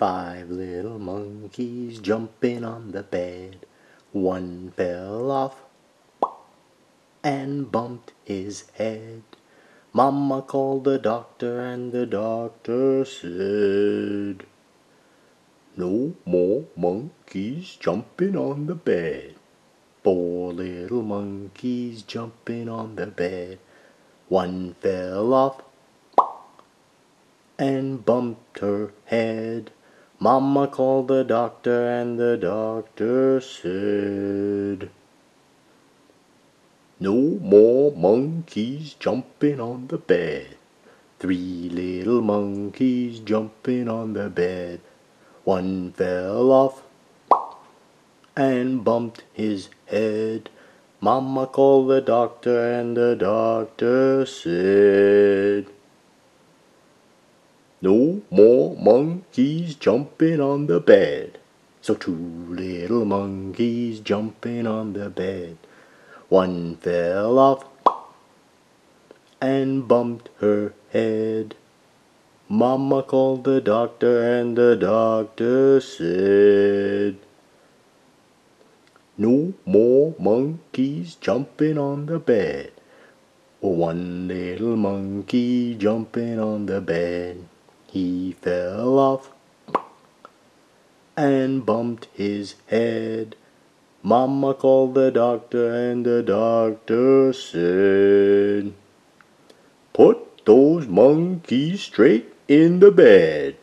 5 little monkeys jumping on the bed. One fell off and bumped his head. Mama called the doctor and the doctor said, "No more monkeys jumping on the bed." 4 little monkeys jumping on the bed. One fell off and bumped her head. Mama called the doctor and the doctor said, "No more monkeys jumping on the bed." 3 little monkeys jumping on the bed. One fell off and bumped his head. Mama called the doctor and the doctor said, "No more monkeys jumping on the bed." So 2 little monkeys jumping on the bed. One fell off and bumped her head. Mama called the doctor and the doctor said, "No more monkeys jumping on the bed." 1 little monkey jumping on the bed. He fell off and bumped his head. Mama called the doctor and the doctor said, "Put those monkeys straight in the bed."